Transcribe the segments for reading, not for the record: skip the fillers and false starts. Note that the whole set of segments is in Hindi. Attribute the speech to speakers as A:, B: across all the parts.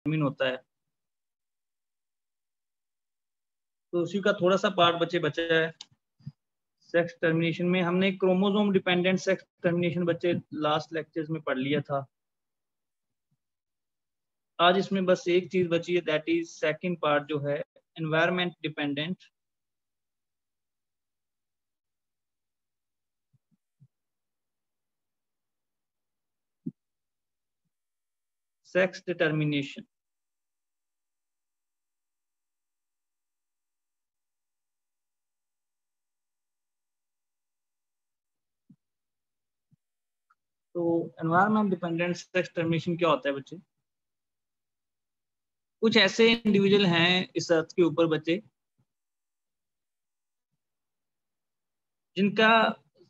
A: डिटरमिन होता है। तो उसी का थोड़ा सा पार्ट बचा है। सेक्स टर्मिनेशन में हमने क्रोमोसोम डिपेंडेंट सेक्स टर्मिनेशन बच्चे लास्ट लेक्चर्स में पढ़ लिया था। आज इसमें बस एक चीज बची है, दैट इज सेकंड पार्ट जो है एनवायरनमेंट डिपेंडेंट सेक्स डिटर्मिनेशन। तो एनवायरनमेंट डिपेंडेंट सेक्स टर्मिनेशन क्या होता है बच्चे? कुछ ऐसे इंडिविजुअल हैं इस अर्थ के ऊपर बच्चे जिनका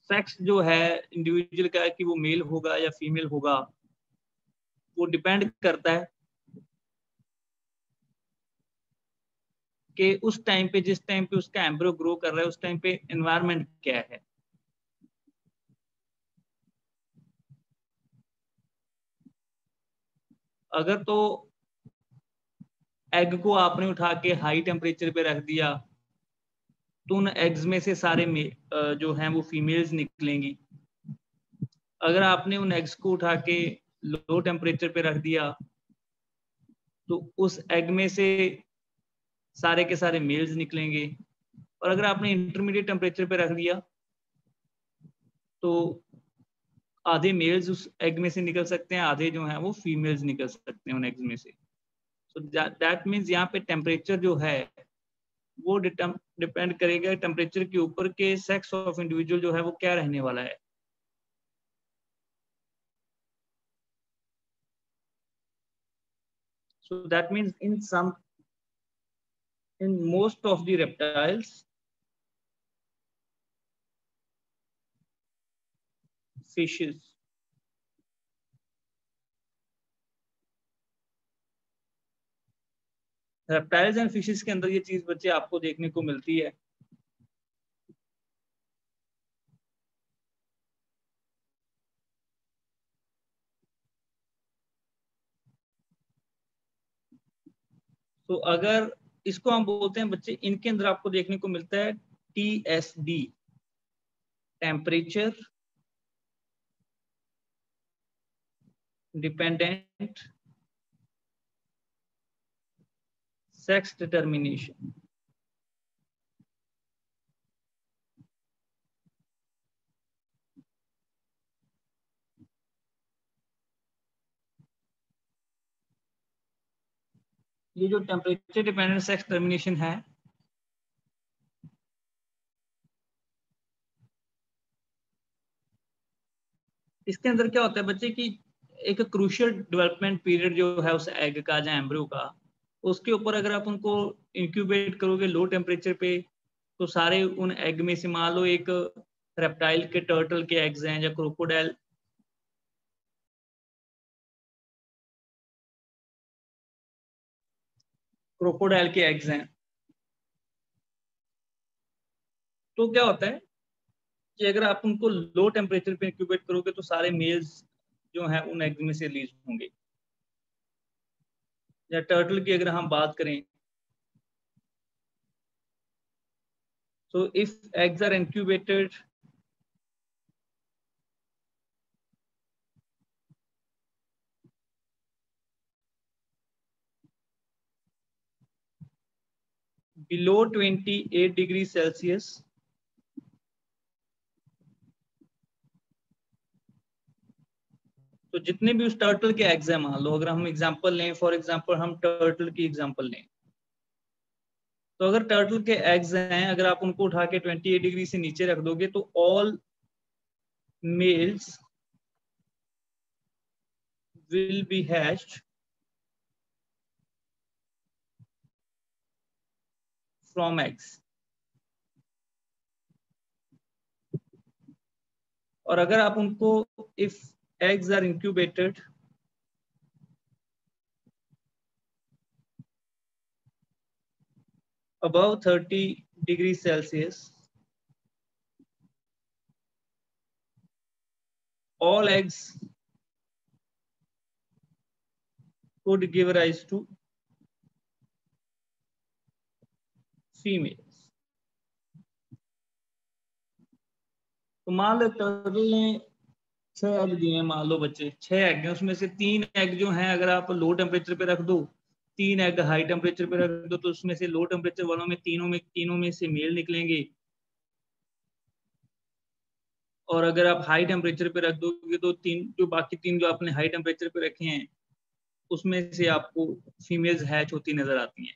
A: सेक्स जो है इंडिविजुअल का कि वो मेल होगा या फीमेल होगा, वो डिपेंड करता है कि उस टाइम पे, जिस टाइम पे उसका एम्ब्रियो ग्रो कर रहा है, उस टाइम पे एनवायरनमेंट क्या है। अगर तो एग को आपने उठा के हाई टेम्परेचर पे रख दिया तो उन एग्स में से सारे जो हैं वो फीमेल्स निकलेंगी। अगर आपने उन एग्स को उठा के लो टेम्परेचर पे रख दिया तो उस एग में से सारे के सारे मेल्स निकलेंगे। और अगर आपने इंटरमीडिएट टेम्परेचर पे रख दिया तो आधे मेल्स उस एग में से निकल सकते हैं, आधे जो हैं वो फीमेल्स निकल सकते हैं उन एग्स में से। सो दैट मीन्स यहाँ पे टेम्परेचर जो है वो डिपेंड करेगा टेम्परेचर के ऊपर के सेक्स ऑफ इंडिविजुअल जो है वो क्या रहने वाला है। So that means in most of the reptiles, fishes, reptiles and fishes के अंदर ये चीज बच्चे आपको देखने को मिलती है। तो अगर इसको हम बोलते हैं बच्चे, इनके अंदर आपको देखने को मिलता है TSD, temperature dependent sex determination. ये जो टेम्परेचर डिपेंडेंट सेक्स टर्मिनेशन है, इसके अंदर क्या होता है बच्चे कि एक क्रूशियल डेवलपमेंट पीरियड जो है उस एग का या एम्ब्रियो का, उसके ऊपर अगर आप उनको इंक्यूबेट करोगे लो टेम्परेचर पे तो सारे उन एग में से, मान लो एक रेप्टाइल के टर्टल के एग्स हैं या क्रोकोडाइल के एग्स हैं, तो क्या होता है कि अगर आप उनको लो टेम्परेचर पे इंक्यूबेट करोगे तो सारे मेल्स जो हैं उन एग्स में से रिलीज होंगे। या टर्टल की अगर हम बात करें तो if eggs are incubated below 28 degree Celsius, तो जितने भी उस टर्टल के एग्स हैं, मान लो अगर हम एग्जांपल लें, फॉर एग्जांपल हम टर्टल की एग्जांपल लें, तो अगर टर्टल के एग्स हैं, अगर आप उनको उठा के 28 डिग्री से नीचे रख दोगे तो all males will be hatched from eggs। और अगर आप उनको, if eggs are incubated above 30 degrees Celsius, all eggs could give rise to females. तो मान लो टर्टल ने 6 एग दिए हैं, मान लो बच्चे 6 एग हैं, उसमें से 3 एग जो हैं अगर आप लो टेम्परेचर पे रख दो, 3 एग हाई टेम्परेचर पे रख दो, तो उसमें से लो टेम्परेचर वालों में तीनों में से मेल निकलेंगे, और अगर आप हाई टेम्परेचर पे रख दोगे तो बाकी तीन जो आपने हाई टेम्परेचर पे रखे हैं उसमें से आपको फीमेल्स हैच होती नजर आती हैं।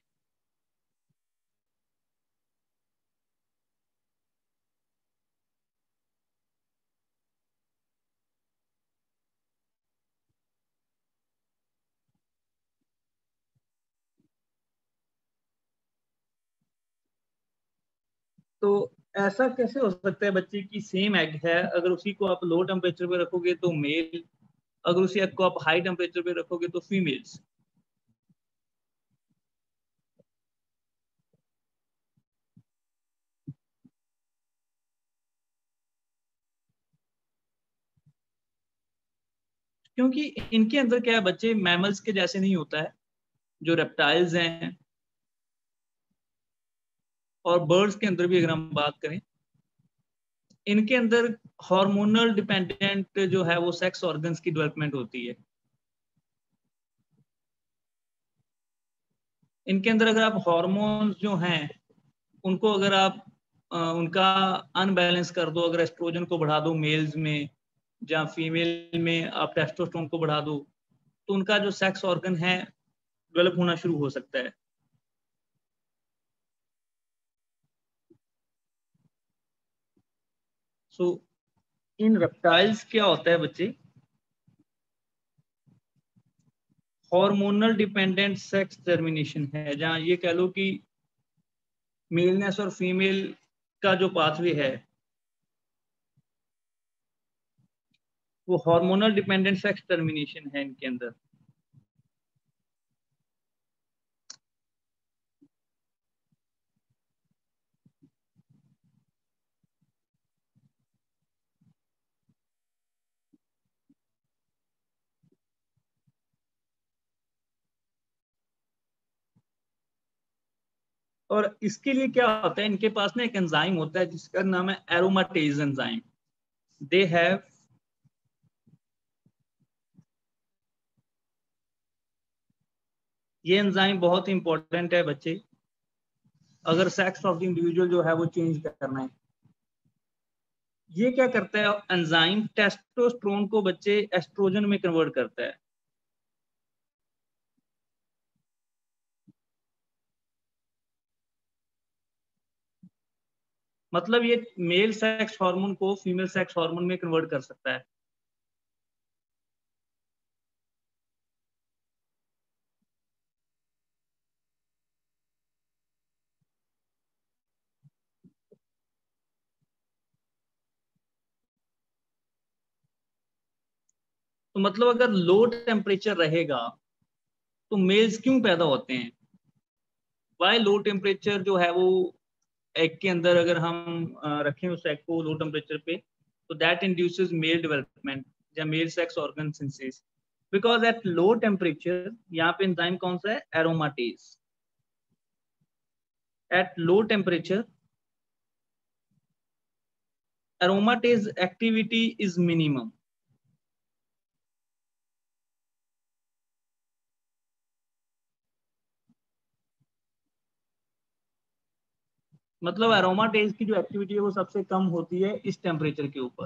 A: तो ऐसा कैसे हो सकता है बच्चे की सेम एग है, अगर उसी को आप लो टेम्परेचर पे रखोगे तो मेल, अगर उसी एग को आप हाई टेम्परेचर पे रखोगे तो फीमेल्स। क्योंकि इनके अंदर क्या है बच्चे, मैमल्स के जैसे नहीं होता है, जो रेप्टाइल्स हैं और बर्ड्स के अंदर भी अगर हम बात करें, इनके अंदर हार्मोनल डिपेंडेंट जो है वो सेक्स ऑर्गन्स की डेवलपमेंट होती है। इनके अंदर अगर आप हार्मोन्स जो हैं उनको अगर आप उनका अनबैलेंस कर दो, अगर एस्ट्रोजन को बढ़ा दो मेल्स में या फीमेल में आप टेस्टोस्टेरोन को बढ़ा दो, तो उनका जो सेक्स ऑर्गन है डेवलप होना शुरू हो सकता है। सो इन रेप्टाइल्स क्या होता है बच्चे, हार्मोनल डिपेंडेंट सेक्स टर्मिनेशन है, जहां ये कह लो कि मेलनेस और फीमेल का जो पाथवे है वो हार्मोनल डिपेंडेंट सेक्स टर्मिनेशन है इनके अंदर। और इसके लिए क्या होता है, इनके पास ना एक एंजाइम होता है जिसका नाम है एरोमाटेज एंजाइम। दे हैव ये एंजाइम बहुत इंपॉर्टेंट है बच्चे, अगर सेक्स ऑफ द इंडिविजुअल जो है वो चेंज करना है। ये क्या करता है एंजाइम, टेस्टोस्टेरोन को बच्चे एस्ट्रोजन में कन्वर्ट करता है। मतलब ये मेल सेक्स हार्मोन को फीमेल सेक्स हार्मोन में कन्वर्ट कर सकता है। तो मतलब अगर लो टेम्परेचर रहेगा तो मेल्स क्यों पैदा होते हैं, वाई लो टेम्परेचर जो है वो एग के अंदर अगर हम रखें उस एग को लो टेम्परेचर पे, तो दैट इंड्यूसेस मेल डेवलपमेंट या male sex organ synthesis, because at low temperature यहाँ पे एंजाइम कौन सा है, aromatase. At low temperature aromatase activity is minimum. मतलब एरोमाटेज की जो एक्टिविटी है वो सबसे कम होती है इस टेम्परेचर के ऊपर।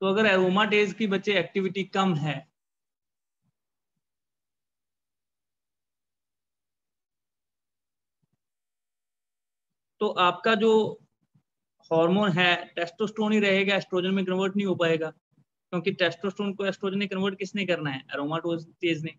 A: तो अगर एरोमाटेज की बच्चे एक्टिविटी कम है तो आपका जो हार्मोन है टेस्टोस्टेरोन ही रहेगा, एस्ट्रोजन में कन्वर्ट नहीं हो पाएगा, क्योंकि टेस्टोस्टेरोन को एस्ट्रोजन में कन्वर्ट किसने करना है, एरोमाटेज ने।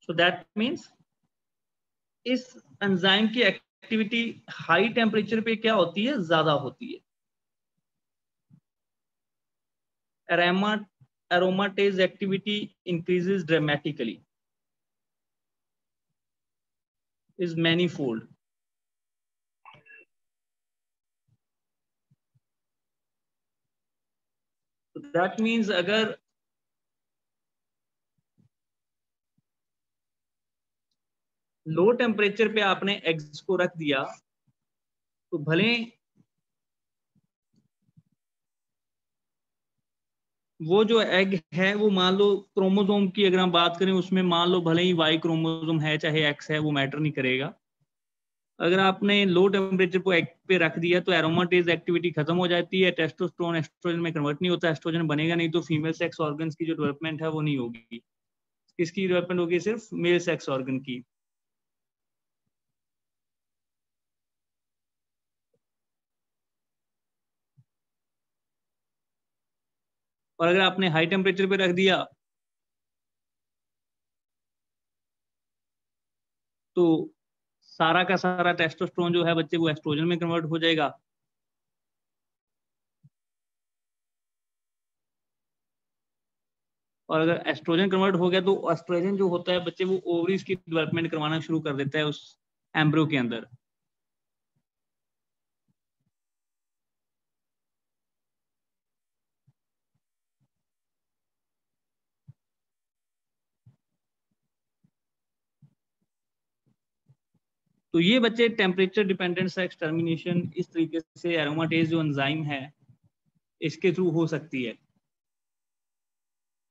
A: सो दैट मीन्स इस एंजाइम की एक्टिविटी हाई टेम्परेचर पे क्या होती है, ज्यादा होती है। Aromatase activity increases dramatically. is manifold. So that means अगर लो टेम्परेचर पे आपने एग्स को रख दिया तो भले वो जो एग है वो मान लो क्रोमोसोम की अगर हम बात करें उसमें मान लो भले ही वाई क्रोमोसोम है चाहे एक्स है, वो मैटर नहीं करेगा। अगर आपने लो टेम्परेचर को एग पे रख दिया तो एरोमाटेज एक्टिविटी खत्म हो जाती है, टेस्टोस्टेरोन एस्ट्रोजन में कन्वर्ट नहीं होता, एस्ट्रोजन बनेगा नहीं, तो फीमेल सेक्स ऑर्गन्स की जो डेवलपमेंट है वो नहीं होगी। किसकी डेवलपमेंट होगी? सिर्फ मेल सेक्स ऑर्गन की। और अगर आपने हाई टेम्परेचर पे रख दिया तो सारा का सारा टेस्टोस्टेरोन जो है बच्चे वो एस्ट्रोजन में कन्वर्ट हो जाएगा। और अगर एस्ट्रोजन कन्वर्ट हो गया तो एस्ट्रोजन जो होता है बच्चे वो ओवरीज की डेवलपमेंट करवाना शुरू कर देता है उस एम्ब्रियो के अंदर। तो ये बच्चे टेम्परेचर डिपेंडेंट सेक्स टर्मिनेशन इस तरीके से एरोमाटेज जो एंजाइम है इसके थ्रू हो सकती है।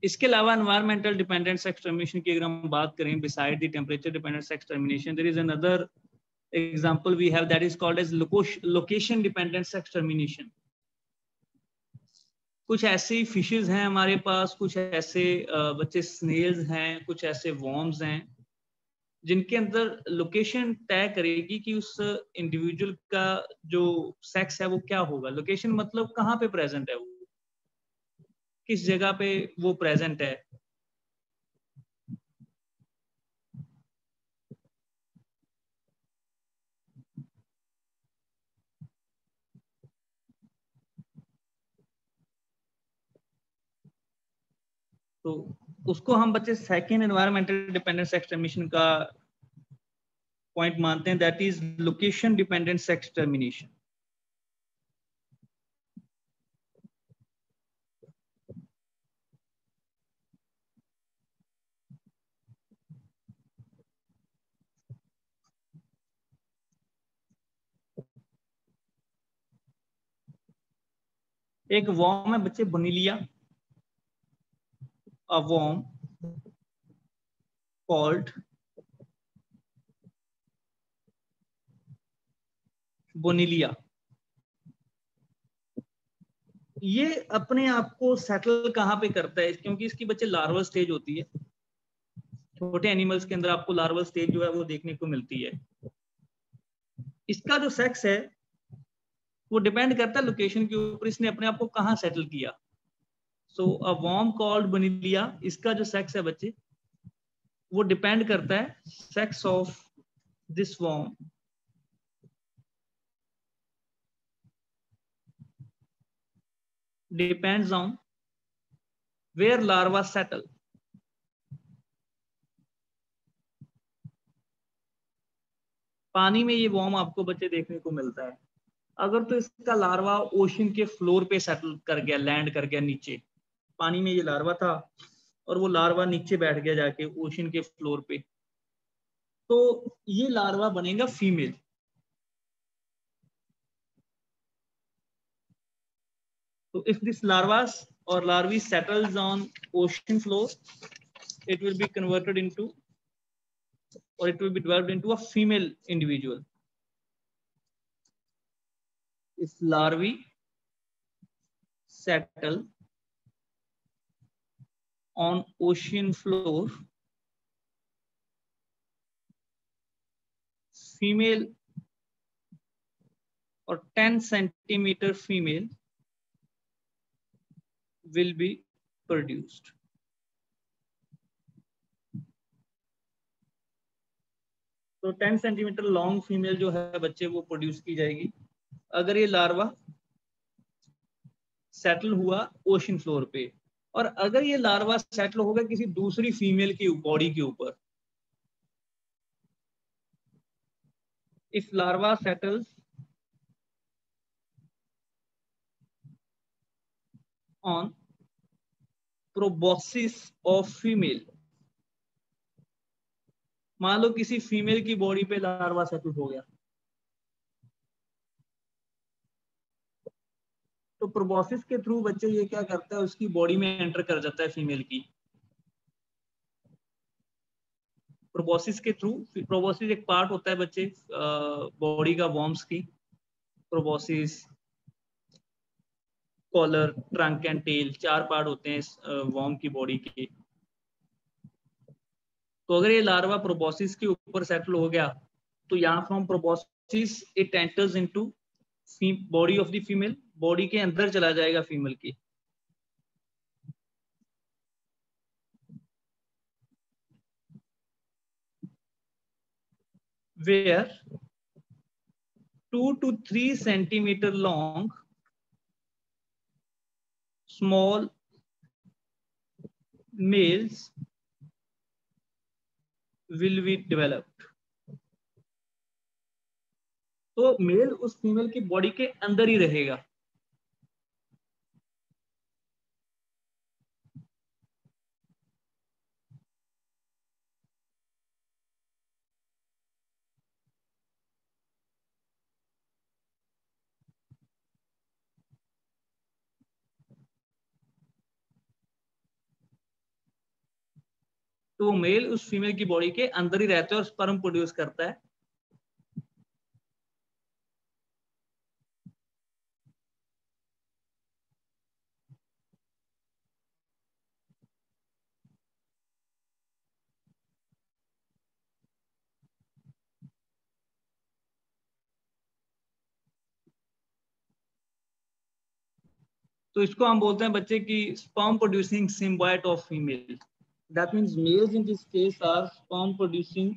A: इसके अलावा एनवायरमेंटल डिपेंडेंट सेक्स टर्मिनेशन की अगर हम बात करें, beside the temperature dependent sex termination there is another example we have that is called as location dependent sex termination. कुछ ऐसी फिशेस हैं हमारे पास, कुछ ऐसे बच्चे स्नेल्स हैं, कुछ ऐसे वॉर्म्स हैं जिनके अंदर लोकेशन तय करेगी कि उस इंडिविजुअल का जो सेक्स है वो क्या होगा। लोकेशन मतलब कहाँ पे प्रेजेंट है, वो किस जगह पे वो प्रेजेंट है। तो उसको हम बच्चे second environmental dependent sex termination का पॉइंट मानते हैं, that is location dependent sex termination. एक वॉर्म है बच्चे बोनीलिया, अ वॉर्म कॉल्ड बोनीलिया। ये अपने आप को सेटल कहाँ पे करता है? क्योंकि इसकी बच्चे लार्वल स्टेज होती है, छोटे एनिमल्स के अंदर आपको लार्वल स्टेज जो है वो देखने को मिलती है। इसका जो सेक्स है वो डिपेंड करता है लोकेशन के ऊपर, इसने अपने आप को कहाँ सेटल किया। सो अ वॉर्म कॉल्ड बोनीलिया, इसका जो सेक्स है बच्चे वो डिपेंड करता है, sex of this worm depends on where larva settle. पानी में ये वॉर्म आपको बच्चे देखने को मिलता है। अगर तो इसका लार्वा ओशन के फ्लोर पे सेटल कर गया, लैंड कर गया नीचे, पानी में ये लार्वा था और वो लार्वा नीचे बैठ गया जाके ओशन के फ्लोर पे, तो ये लार्वा बनेगा female. So if this larva or larvae settles on ocean floor, it will be converted into, or it will be developed into a female individual. If larvae settle on ocean floor, female or 10 centimeter female will be produced. तो 10 सेंटीमीटर लॉन्ग फीमेल जो है बच्चे वो प्रोड्यूस की जाएगी अगर ये लार्वा सेटल हुआ ओशन फ्लोर पे। और अगर ये लार्वा सेटल होगा किसी दूसरी फीमेल की बॉडी के ऊपर, if larva settles on proboscis of female, मान लो किसी फीमेल की बॉडी पे लार्वा सेटल हो गया, तो प्रोबोसिस के थ्रू बच्चे ये क्या करता है, उसकी बॉडी में एंटर कर जाता है फीमेल की। प्रोबोसिस के थ्रू, प्रोबोसिस एक पार्ट होता है बच्चे बॉडी का वॉर्म्स की, proboscis, collar, trunk and tail, 4 part होते हैं वॉर्म की बॉडी के। तो अगर ये लार्वा प्रोबोसिस के ऊपर सेटल हो गया, तो यहाँ from proboscis it enters into body of the female, body के अंदर चला जाएगा फीमेल की। where 2 to 3 centimeter long small males will be developed। तो मेल उस फीमेल की बॉडी के अंदर ही रहेगा। तो मेल उस फीमेल की बॉडी के अंदर ही रहता है और स्पर्म प्रोड्यूस करता है। तो इसको हम बोलते हैं बच्चे की sperm producing symbiote of female. That means males in this case are sperm producing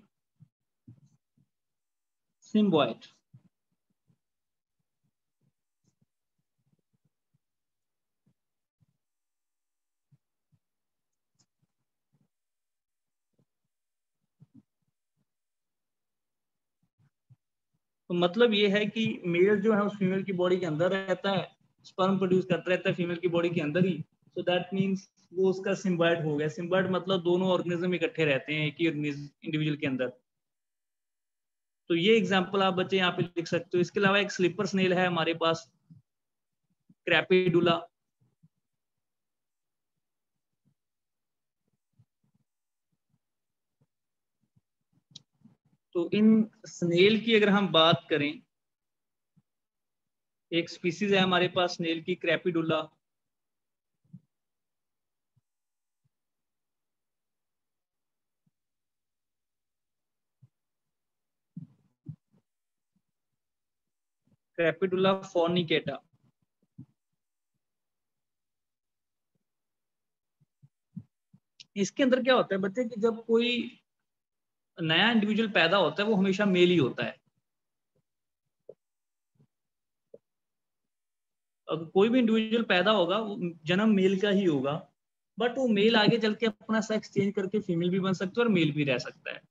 A: symbiote। तो मतलब ये है कि मेल जो है उस फीमेल की बॉडी के अंदर रहता है, स्पर्म प्रोड्यूस करता रहता है फीमेल की बॉडी के अंदर ही। सो दैट मींस वो उसका सिम्बायोट हो गया। सिम्बायोट मतलब दोनों ऑर्गेनिज्म इकट्ठे रहते हैं एक ही इंडिविजुअल के अंदर। तो ये एग्जांपल आप बच्चे यहाँ पे लिख सकते हो। इसके अलावा एक स्लीपर स्नेल है हमारे पास, क्रैपिडुला। तो इन स्नेल की अगर हम बात करें, एक स्पीसीज है हमारे पास स्नेल की, क्रैपिडुला। क्रैपिडुला फॉर्निकेटा। इसके अंदर क्या होता है बच्चे कि जब कोई नया इंडिविजुअल पैदा होता है वो हमेशा मेल ही होता है। अब कोई भी इंडिविजुअल पैदा होगा वो जन्म मेल का ही होगा, बट वो मेल आगे चल के अपना सेक्स चेंज करके फीमेल भी बन सकता है और मेल भी रह सकता है।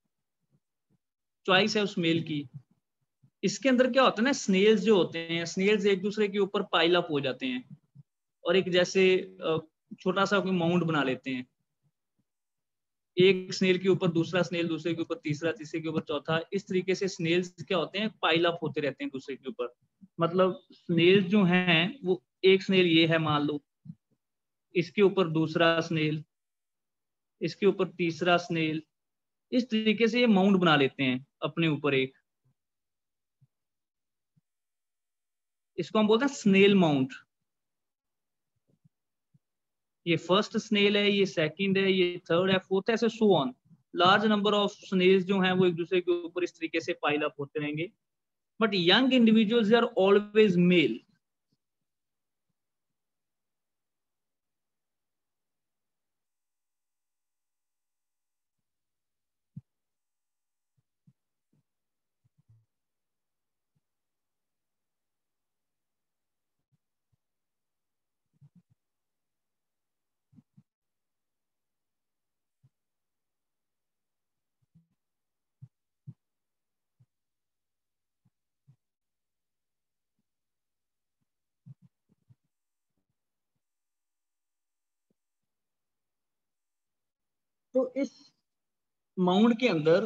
A: चॉइस है उस मेल की। इसके अंदर क्या होता है ना, स्नेल्स जो होते हैं, स्नेल्स एक दूसरे के ऊपर पाइल अप हो जाते हैं और एक जैसे छोटा सा कोई माउंट बना लेते हैं। एक स्नेल के ऊपर दूसरा स्नेल, दूसरे के ऊपर तीसरा, तीसरे के ऊपर चौथा। इस तरीके से स्नेल्स क्या होते हैं, पाइल अप होते रहते हैं दूसरे के ऊपर। मतलब स्नेल्स जो हैं वो, एक स्नेल ये है मान लो, इसके ऊपर दूसरा स्नेल, इसके ऊपर तीसरा स्नेल, इस तरीके से ये माउंट बना लेते हैं अपने ऊपर एक। इसको हम बोलते हैं स्नेल माउंट। ये फर्स्ट स्नेल है, ये सेकंड है, ये थर्ड है, फोर्थ है, ऐसे so on. Large number of snails जो हैं वो एक दूसरे के ऊपर इस तरीके से पाइल अप होते रहेंगे। But young individuals are always male. तो इस माउंट के अंदर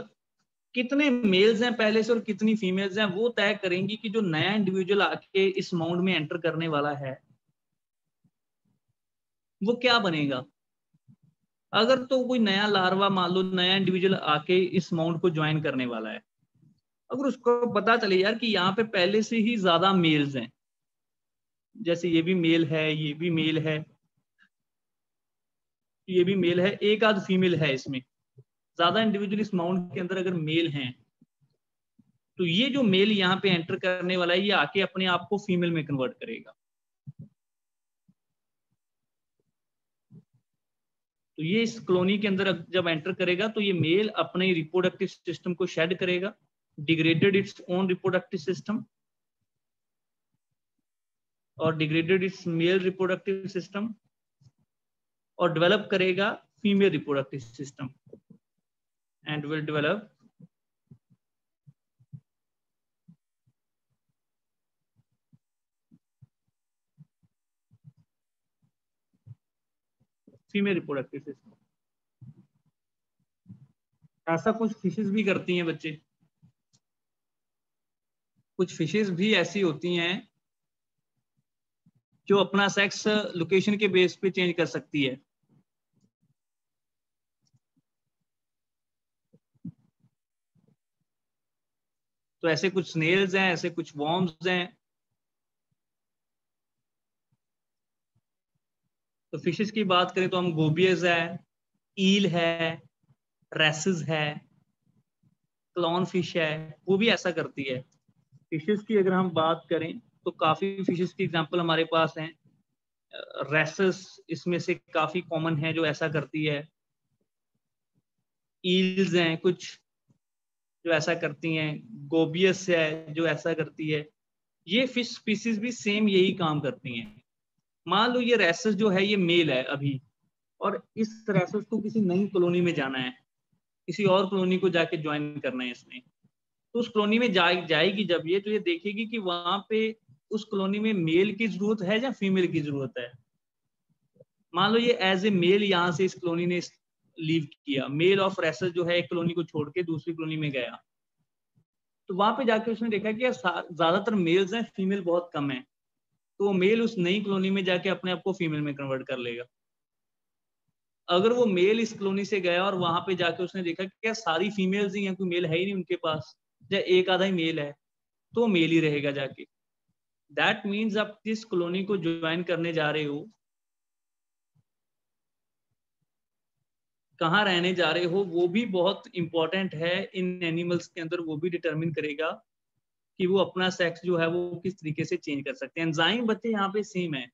A: कितने मेल्स हैं पहले से और कितनी फीमेल्स हैं, वो तय करेंगी कि जो नया इंडिविजुअल आके इस माउंट में एंटर करने वाला है वो क्या बनेगा। अगर तो कोई नया लार्वा, मान लो नया इंडिविजुअल आके इस माउंट को ज्वाइन करने वाला है, अगर उसको पता चले यार कि यहाँ पे पहले से ही ज्यादा मेल्स हैं, जैसे ये भी मेल है, ये भी मेल है, ये भी मेल है, एक आध फीमेल है, इसमें ज्यादा इंडिविजुअल इस माउंट के अंदर अगर मेल हैं, तो ये जो मेल यहाँ पे एंटर करने वाला है ये आके अपने आप को फीमेल में कन्वर्ट करेगा। तो ये इस कॉलोनी के अंदर जब एंटर करेगा तो ये मेल अपने रिप्रोडक्टिव सिस्टम को शेड करेगा, degraded its own reproductive system और degraded its male reproductive system और डेवलप करेगा female reproductive system and will develop female reproductive system. ऐसा कुछ फिशेस भी करती हैं बच्चे, कुछ फिशेस भी ऐसी होती हैं जो अपना सेक्स लोकेशन के बेस पे चेंज कर सकती है। तो ऐसे कुछ स्नेल्स हैं, ऐसे कुछ वॉर्म्स हैं। तो फिशेस की बात करें तो हम गोबियस है, ईल है, रेसिस है, क्लॉन फिश है, वो भी ऐसा करती है। फिशेस की अगर हम बात करें तो काफी फिशेस की एग्जांपल हमारे पास हैं। रेसिस इसमें से काफी कॉमन है जो ऐसा करती है। ईल्स हैं कुछ जो ऐसा करती हैं, गोबियस है जो ऐसा करती है। ये फिश स्पीसीज भी सेम यही काम करती हैं। मान लो ये रेसिस जो है ये मेल है अभी, और इस रेसिस को किसी नई कॉलोनी में जाना है, किसी और कॉलोनी को जाके ज्वाइन करना है इसने, तो उस कॉलोनी में जाएगी जब ये, तो ये देखेगी कि वहां पे उस कॉलोनी में मेल की जरूरत है या फीमेल की जरूरत है। मान लो ये एज ए मेल यहाँ से इस कॉलोनी ने लीव किया, मेल ऑफ रेसर जो है एक कॉलोनी को छोड़ के दूसरी कॉलोनी में गया, तो वहां पे जाके उसने देखा कि ज्यादातर मेल्स हैं, फीमेल बहुत कम है, तो वो मेल उस नई कॉलोनी में जाके अपने आप को फीमेल में कन्वर्ट कर लेगा। अगर वो मेल इस कॉलोनी से गया और वहां पे जाके उसने देखा कि क्या सारी फीमेल्स ही हैं, कोई मेल है ही नहीं उनके पास, या एक आधा ही मेल है, तो मेल ही रहेगा जाके। दैट मीन्स आप जिस कॉलोनी को ज्वाइन करने जा रहे हो, कहाँ रहने जा रहे हो, वो भी बहुत इंपॉर्टेंट है इन एनिमल्स के अंदर। वो भी डिटरमिन करेगा कि वो अपना सेक्स जो है वो किस तरीके से चेंज कर सकते हैं। एंजाइम बच्चे यहाँ पे सेम है।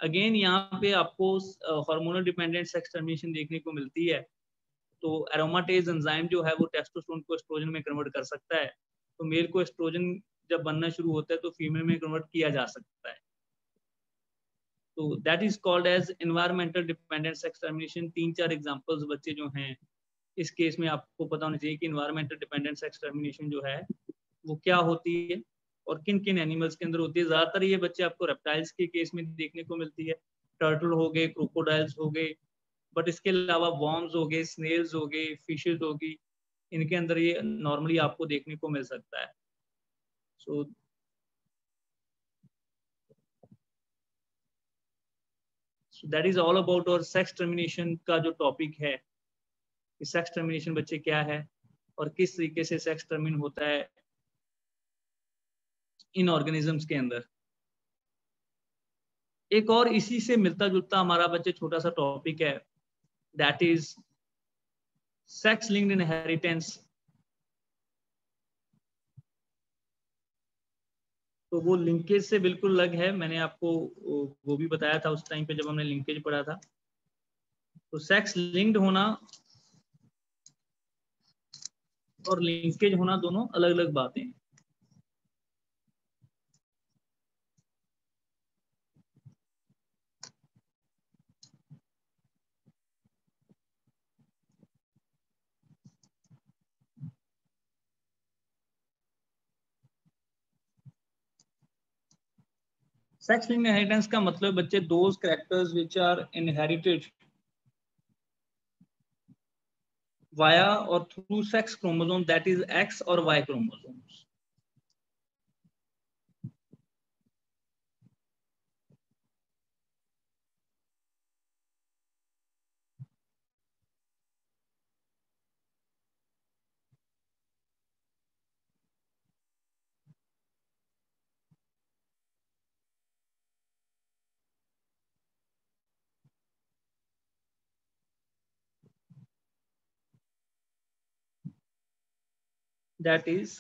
A: अगेन यहाँ पे आपको हार्मोनल डिपेंडेंट सेक्स टर्मिनेशन देखने को मिलती है। तो एरोमाटेज एंजाइम जो है वो टेस्टोस्टेरोन को एस्ट्रोजन में कन्वर्ट कर सकता है। तो मेल को एस्ट्रोजन जब बनना शुरू होता है तो फीमेल में कन्वर्ट किया जा सकता है। तो that is called as environmental dependent sex termination. 3-4 examples बच्चे जो हैं इस केस में आपको पता होना चाहिए कि एनवायरमेंटल डिपेंडेंट सेक्स टर्मिनेशन जो है वो क्या होती है और किन किन एनिमल्स के अंदर होती है। ज्यादातर ये बच्चे आपको रेप्टाइल्स के केस में देखने को मिलती है, टर्टल हो गए, क्रोकोडाइल्स हो गए, बट इसके अलावा वॉर्म्स हो गए, स्नेल्स हो गए, फिशेज होगी, इनके अंदर ये नॉर्मली आपको देखने को मिल सकता है। So that is all about और सेक्स टर्मिनेशन का जो टॉपिक है कि सेक्स टर्मिनेशन बच्चे क्या है और किस तरीके से सेक्स टर्मिन होता है इन ऑर्गेनिजम्स के अंदर। एक और इसी से मिलता जुलता हमारा बच्चे छोटा सा टॉपिक है, that is sex linked inheritance. तो वो लिंकेज से बिल्कुल अलग है, मैंने आपको वो भी बताया था उस टाइम पे जब हमने लिंकेज पढ़ा था। तो सेक्स लिंक्ड होना और लिंकेज होना दोनों अलग अलग बातें हैं। सेक्स लिंक्ड इनहेरिटेंस का मतलब बच्चे those characters which are inherited via और through sex chromosome, that is X और Y chromosomes. That is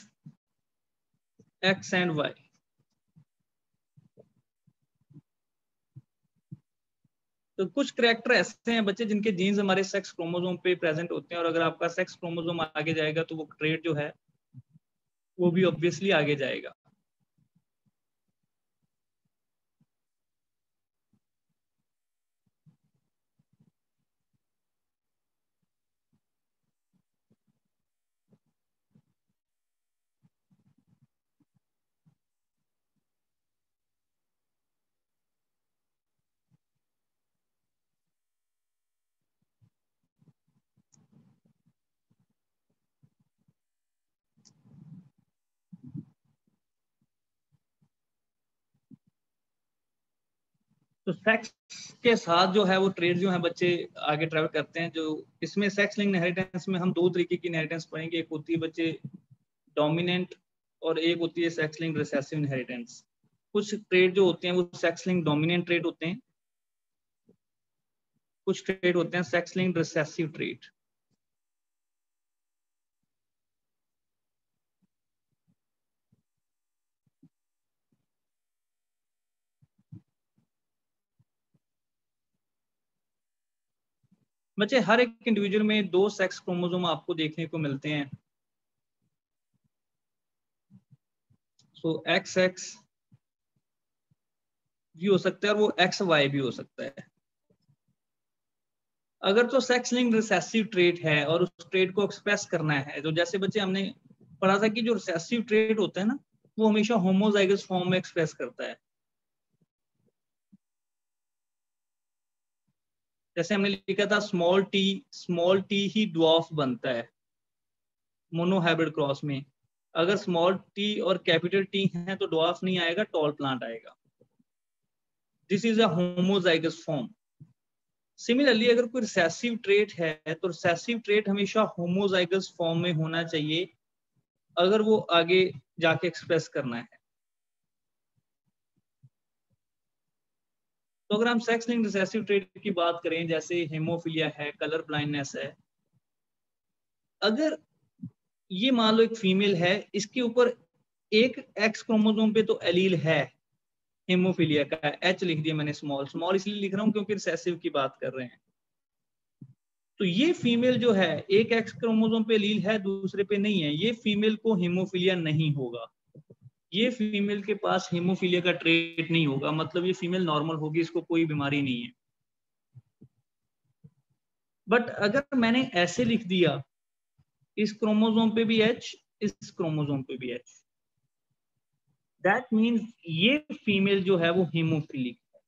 A: X and Y. तो कुछ कैरेक्टर ऐसे हैं बच्चे जिनके जीन्स हमारे सेक्स क्रोमोसोम पे प्रेजेंट होते हैं, और अगर आपका सेक्स क्रोमोसोम आगे जाएगा तो वो ट्रेट जो है वो भी ऑब्वियसली आगे जाएगा। तो सेक्स के साथ जो है वो ट्रेड जो है बच्चे आगे ट्रेवल करते हैं। जो इसमें सेक्स लिंक्ड इनहेरिटेंस में हम दो तरीके की इनहेरिटेंस पढ़ेंगे, एक होती है बच्चे डोमिनेंट और एक होती है सेक्स लिंक्ड रिसेसिव इनहेरिटेंस। कुछ ट्रेड जो होते हैं वो सेक्स लिंक्ड डोमिनेंट ट्रेड होते हैं, कुछ ट्रेड होते हैं सेक्स लिंक्ड रिसेसिव ट्रेड। बच्चे हर एक इंडिविजुअल में दो सेक्स क्रोमोसोम आपको देखने को मिलते हैं। सो एक्स एक्स भी हो सकता है और वो एक्स वाई भी हो सकता है। अगर तो सेक्स लिंक्ड रिसेसिव ट्रेट है और उस ट्रेट को एक्सप्रेस करना है, तो जैसे बच्चे हमने पढ़ा था कि जो रिसेसिव ट्रेट होता है ना वो हमेशा होमोजाइगस फॉर्म में एक्सप्रेस करता है। जैसे हमने लिखा था स्मॉल टी ही ड्वार्फ बनता है मोनोहाइब्रिड क्रॉस में। अगर स्मॉल टी और कैपिटल टी है तो ड्वार्फ नहीं आएगा, टॉल प्लांट आएगा। This is a homozygous form. Similarly अगर कोई रिसेसिव ट्रेट है तो रिसेसिव ट्रेट हमेशा होमोजाइगस फॉर्म में होना चाहिए अगर वो आगे जाके एक्सप्रेस करना है। तो अगर हम सेक्स लिंक्ड रिसेसिव ट्रेट की बात करें, जैसे हेमोफिलिया है, कलर ब्लाइंडनेस है, अगर ये मान लो एक फीमेल है, इसके ऊपर एक एक्स क्रोमोसोम पे तो एलील है हेमोफिलिया का, एच लिख दिया मैंने, स्मॉल स्मॉल इसलिए लिख रहा हूं क्योंकि रिसेसिव की बात कर रहे हैं। तो ये फीमेल जो है एक एक्स क्रोमोसोम पे एलील है, दूसरे पे नहीं है, ये फीमेल को हेमोफिलिया नहीं होगा। ये फीमेल के पास हेमोफिलिया का ट्रेट नहीं होगा, मतलब ये फीमेल नॉर्मल होगी, इसको कोई बीमारी नहीं है। बट अगर मैंने ऐसे लिख दिया, इस क्रोमोसोम पे भी एच, इस क्रोमोसोम पे भी एच, दैट मीन्स ये फीमेल जो है वो हेमोफिलिक है।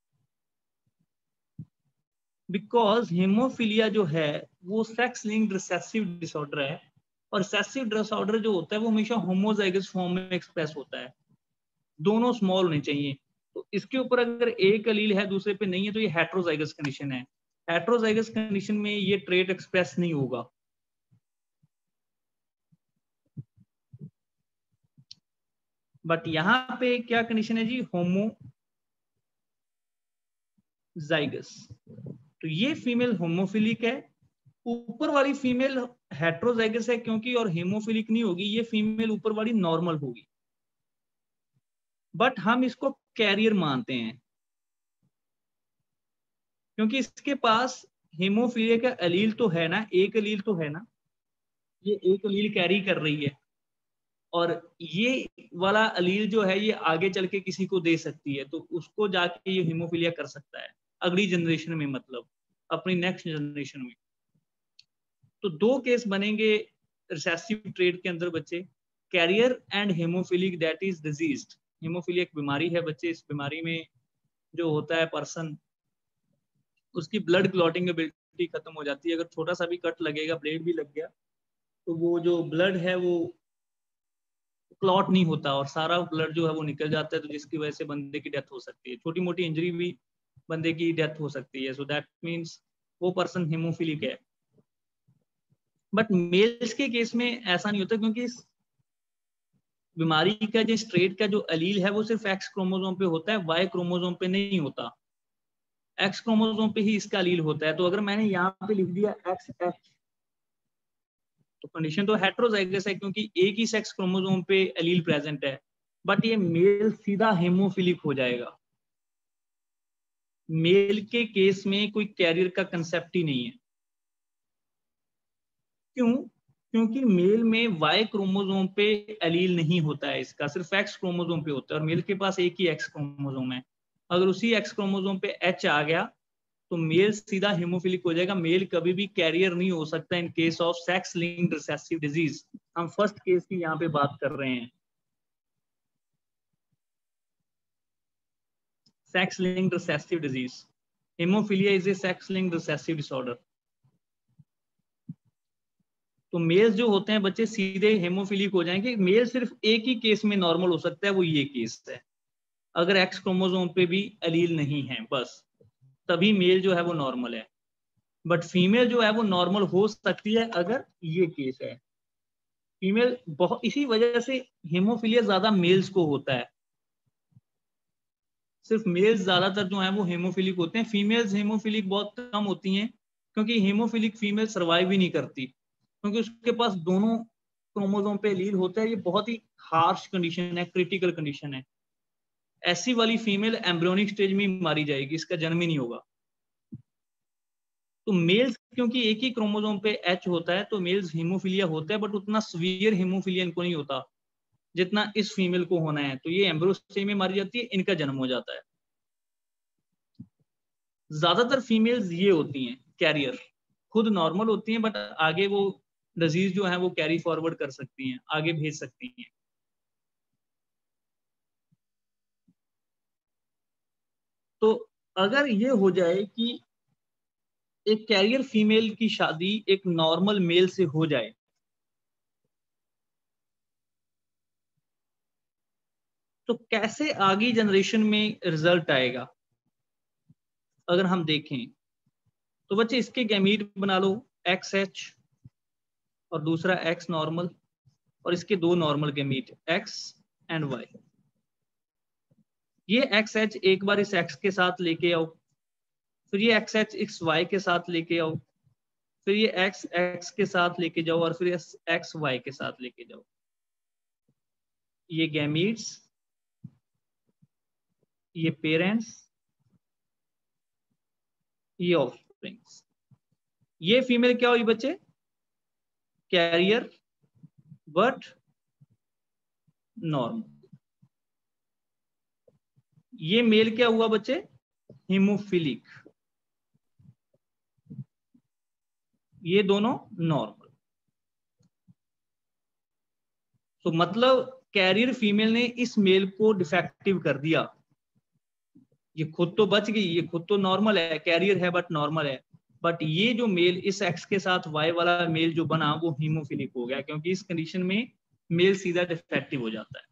A: बिकॉज हेमोफिलिया जो है वो सेक्स लिंक्ड रिसेसिव डिसऑर्डर है, और रिसेसिव डिसऑर्डर जो होता है वो हमेशा होमोजाइगस फॉर्म में एक्सप्रेस होता है, दोनों स्मॉल होने चाहिए। तो इसके ऊपर अगर एक एलील है दूसरे पे नहीं है तो ये हेट्रोजाइगस कंडीशन है। हेट्रोजाइगस कंडीशन में ये ट्रेट एक्सप्रेस नहीं होगा। बट यहाँ पे क्या कंडीशन है जी, होमोजाइगस। तो ये फीमेल होमोफिलिक है, ऊपर वाली फीमेल हेट्रोजाइगस है क्योंकि, और हेमोफिलिक नहीं होगी, ये फीमेल ऊपर वाली नॉर्मल होगी। बट हम इसको कैरियर मानते हैं क्योंकि इसके पास हेमोफिलिया का एलील तो है ना, एक एलील तो है ना, ये एक एलील कैरी कर रही है, और ये वाला एलील जो है ये आगे चल के किसी को दे सकती है, तो उसको जाके ये हीमोफीलिया कर सकता है अगली जनरेशन में, मतलब अपनी नेक्स्ट जनरेशन में। तो दो केस बनेंगे रिसेसिव ट्रेट के अंदर बच्चे, carrier and haemophilic, that is diseased. Haemophilia एक बीमारी है बच्चे, इस बीमारी में जो होता है पर्सन, उसकी ब्लड क्लॉटिंग इम्यूनिटी खत्म हो जाती है। अगर छोटा सा भी कट लगेगा, ब्लेड भी लग गया, तो वो जो ब्लड है वो क्लॉट नहीं होता और सारा ब्लड जो है वो निकल जाता है, तो जिसकी वजह से बंदे की डेथ हो सकती है। छोटी मोटी इंजरी भी बंदे की डेथ हो सकती है। सो दैट मीन्स वो पर्सन हेमोफिलिक है। बट मेल्स के केस में ऐसा नहीं होता, क्योंकि इस बीमारी का जो स्ट्रेट का जो अलील है वो सिर्फ एक्स क्रोमोसोम पे होता है, वाई क्रोमोसोम पे नहीं होता। एक्स क्रोमोसोम पे ही इसका अलील होता है। तो अगर मैंने यहाँ पे लिख दिया एक्स एच, तो कंडीशन तो हेट्रोजाइगस है, क्योंकि एक ही सेक्स क्रोमोसोम पे अलील प्रेजेंट है। बट ये मेल सीधा हेमोफिलिक हो जाएगा। मेल के केस में कोई कैरियर का कंसेप्ट ही नहीं है। क्यों? क्योंकि मेल में वाई क्रोमोसोम पे एलील नहीं होता है, इसका सिर्फ एक्स क्रोमोसोम पे होता है, और मेल के पास एक ही एक्स क्रोमोसोम है। अगर उसी एक्स क्रोमोसोम पे एच आ गया तो मेल सीधा हेमोफिलिक हो जाएगा। मेल कभी भी कैरियर नहीं हो सकता in case of sex linked recessive disease. हम फर्स्ट केस की यहाँ पे बात कर रहे हैं, sex linked recessive disease. Haemophilia is a sex linked recessive disorder. तो मेल्स जो होते हैं बच्चे सीधे हेमोफिलिक हो जाएंगे। मेल सिर्फ एक ही केस में नॉर्मल हो सकता है, वो ये केस है, अगर एक्स क्रोमोसोम पे भी एलील नहीं है, बस तभी मेल जो है वो नॉर्मल है। बट फीमेल जो है वो नॉर्मल हो सकती है अगर ये केस है। फीमेल बहुत, इसी वजह से हेमोफिलिया ज्यादा मेल्स को होता है। सिर्फ मेल्स ज्यादातर जो है वो हेमोफिलिक होते हैं, फीमेल्स हेमोफिलिक बहुत कम होती हैं, क्योंकि हेमोफिलिक फीमेल सर्वाइव ही नहीं करती, क्योंकि उसके पास दोनों क्रोमोसोम पे एलील होता है। ये बहुत ही हार्श कंडीशन है, क्रिटिकल कंडीशन है। ऐसी वाली फीमेल एम्ब्रियोनिक स्टेज में मारी जाएगी, इसका जन्म ही नहीं होगा। तो मेल्स क्योंकि एक ही क्रोमोसोम पे एच होता है, तो मेल्स हेमोफिलिया होता है, बट उतना सीवियर हेमोफिलिया इनको नहीं होता जितना इस फीमेल को होना है। तो ये एम्ब्रियो स्टेज में मारी जाती है, इनका जन्म हो जाता है। ज्यादातर फीमेल्स ये होती हैं कैरियर, खुद नॉर्मल होती हैं, बट आगे वो डिजीज जो है वो कैरी फॉरवर्ड कर सकती हैं, आगे भेज सकती हैं। तो अगर ये हो जाए कि एक कैरियर फीमेल की शादी एक नॉर्मल मेल से हो जाए, तो कैसे आगे जनरेशन में रिजल्ट आएगा? अगर हम देखें तो बच्चे इसके गैमीट बना लो, एक्स एच और दूसरा एक्स नॉर्मल, और इसके दो normal gamete X and Y. ये एक्स एच एक बार इस एक्स के साथ लेके आओ, फिर ये एक्स एच इस वाई के साथ लेके आओ, फिर ये एक्स एक्स के साथ लेके जाओ, और फिर एक्स वाई के साथ लेके जाओ। ये गैमीट्स, ये पेरेंट्स, ये ऑफस्प्रिंग्स। ये फीमेल क्या हुई बच्चे? Carrier but normal. ये मेल क्या हुआ बच्चे? हीमोफिलिक। ये दोनों नॉर्मल। तो मतलब कैरियर फीमेल ने इस मेल को डिफेक्टिव कर दिया। ये खुद तो बच गई, ये खुद तो नॉर्मल है, कैरियर है बट नॉर्मल है, बट ये जो मेल इस एक्स के साथ वाई वाला मेल जो बना वो हीमोफिलिक हो गया, क्योंकि इस कंडीशन में मेल सीधा डिफेक्टिव हो जाता है।